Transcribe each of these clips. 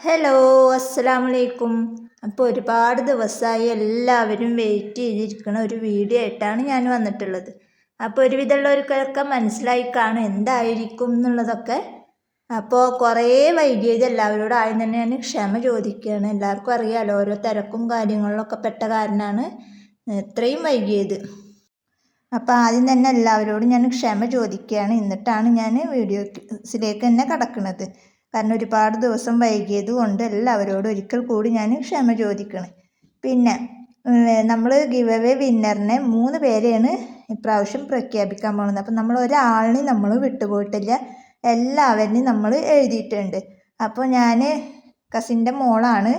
Hello, അസ്സലാമലൈക്കും. അപ്പോൾ ഒരുപാട് ദിവസമായി എല്ലാവരും വെയിറ്റ് ചെയ്തിരിക്കുന്ന ഒരു വീഡിയോ ആയിട്ടാണ് ഞാൻ വന്നിട്ടുള്ളത്. അപ്പോൾ ഒരുവിധമുള്ളവർക്കൊക്കെ മനസ്സിലായി കാണും എന്തായിരിക്കും എന്നുള്ളതൊക്കെ. അപ്പോൾ കുറേ വൈകിയത് എല്ലാവരോടും ആദ്യം തന്നെ ഞാൻ ക്ഷമ ചോദിക്കുകയാണ്. എല്ലാവർക്കും അറിയാമല്ലോ, ഓരോ തിരക്കും കാര്യങ്ങളിലൊക്കെ പെട്ട കാരണമാണ് ഇത്രയും വൈകിയത്. അപ്പോൾ ആദ്യം തന്നെ എല്ലാവരോടും ഞാൻ ക്ഷമ ചോദിക്കുകയാണ്. എന്നിട്ടാണ് ഞാൻ വീഡിയോസിലേക്ക് തന്നെ കടക്കുന്നത്. കാരണം ഒരുപാട് ദിവസം വൈകിയത് കൊണ്ട് എല്ലാവരോടും ഒരിക്കൽ കൂടി ഞാൻ ക്ഷമ ചോദിക്കണം. പിന്നെ നമ്മൾ ഗിവ് അവേ വിന്നറിനെ 3 പേരെയാണ് ഇപ്രാവശ്യം പ്രഖ്യാപിക്കാൻ പോകുന്നത്. അപ്പം നമ്മൾ ഒരാളിനെ നമ്മൾ വിട്ടുപോയിട്ടില്ല, എല്ലാവരെയും നമ്മൾ എഴുതിയിട്ടുണ്ട്. അപ്പോൾ ഞാൻ കസിൻ്റെ മോളാണ്,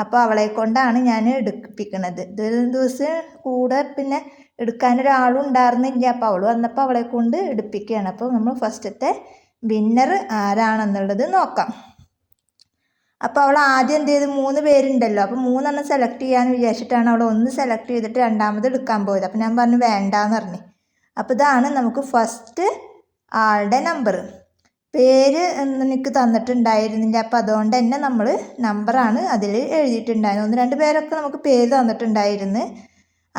അപ്പോൾ അവളെ കൊണ്ടാണ് ഞാൻ എടുപ്പിക്കുന്നത്. ഇതൊരു ദിവസം കൂടെ പിന്നെ എടുക്കാനൊരാളും ഉണ്ടായിരുന്നില്ല, അപ്പോൾ അവൾ വന്നപ്പോൾ അവളെ കൊണ്ട് എടുപ്പിക്കുകയാണ്. അപ്പോൾ നമ്മൾ ഫസ്റ്റത്തെ വിന്നർ ആരാണെന്നുള്ളത് നോക്കാം. അപ്പോൾ അവൾ ആദ്യം എന്ത് ചെയ്ത് 3 പേരുണ്ടല്ലോ, അപ്പോൾ 3 സെലക്ട് ചെയ്യാമെന്ന് വിചാരിച്ചിട്ടാണ് അവൾ 1 സെലക്ട് ചെയ്തിട്ട് രണ്ടാമത് എടുക്കാൻ പോയത്. അപ്പോൾ ഞാൻ പറഞ്ഞു വേണ്ടാന്ന് പറഞ്ഞു. അപ്പോൾ ഇതാണ് നമുക്ക് ഫസ്റ്റ് ആളുടെ നമ്പർ. പേര് എനിക്ക് തന്നിട്ടുണ്ടായിരുന്നില്ല, അപ്പോൾ അതുകൊണ്ട് തന്നെ നമ്മൾ നമ്പറാണ് അതിൽ എഴുതിയിട്ടുണ്ടായിരുന്നു. 1-2 പേരൊക്കെ നമുക്ക് പേര് തന്നിട്ടുണ്ടായിരുന്നു,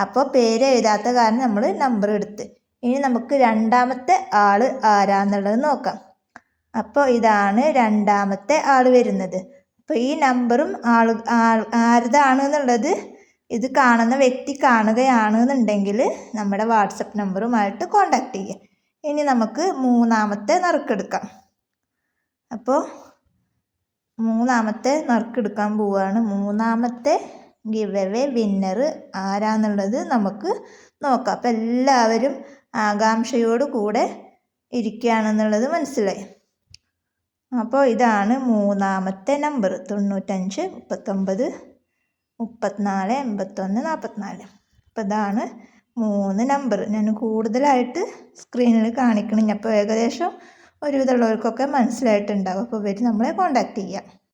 അപ്പോൾ പേര് എഴുതാത്ത കാരണം നമ്മൾ നമ്പർ എടുത്ത്. ഇനി നമുക്ക് രണ്ടാമത്തെ ആൾ ആരാന്നുള്ളത് നോക്കാം. അപ്പോൾ ഇതാണ് രണ്ടാമത്തെ ആൾ വരുന്നത്. അപ്പോൾ ഈ നമ്പറും ആരുതാണെന്നുള്ളത് ഇത് കാണുന്ന വ്യക്തി കാണുകയാണെന്നുണ്ടെങ്കിൽ നമ്മുടെ വാട്സപ്പ് നമ്പറുമായിട്ട് കോണ്ടാക്ട് ചെയ്യുക. ഇനി നമുക്ക് മൂന്നാമത്തെ നറുക്കെടുക്കാം. അപ്പോൾ മൂന്നാമത്തെ നറുക്കെടുക്കാൻ പോവുകയാണ്. മൂന്നാമത്തെ ഗിവ് അവേ വിന്നർ ആരാന്നുള്ളത് നമുക്ക് നോക്കാം. അപ്പോൾ എല്ലാവരും ആകാംക്ഷയോട് കൂടെ ഇരിക്കുകയാണെന്നുള്ളത് മനസ്സിലായി. അപ്പോൾ ഇതാണ് മൂന്നാമത്തെ നമ്പർ 95 39 34 81 44. അപ്പോൾ ഇതാണ് 3 നമ്പർ. ഞാൻ കൂടുതലായിട്ട് സ്ക്രീനിൽ കാണിക്കണം. അപ്പോൾ ഏകദേശം ഒരുവിധമുള്ളവർക്കൊക്കെ മനസ്സിലായിട്ടുണ്ടാകും. അപ്പോൾ ഇവർ നമ്മളെ കോണ്ടാക്ട് ചെയ്യാം.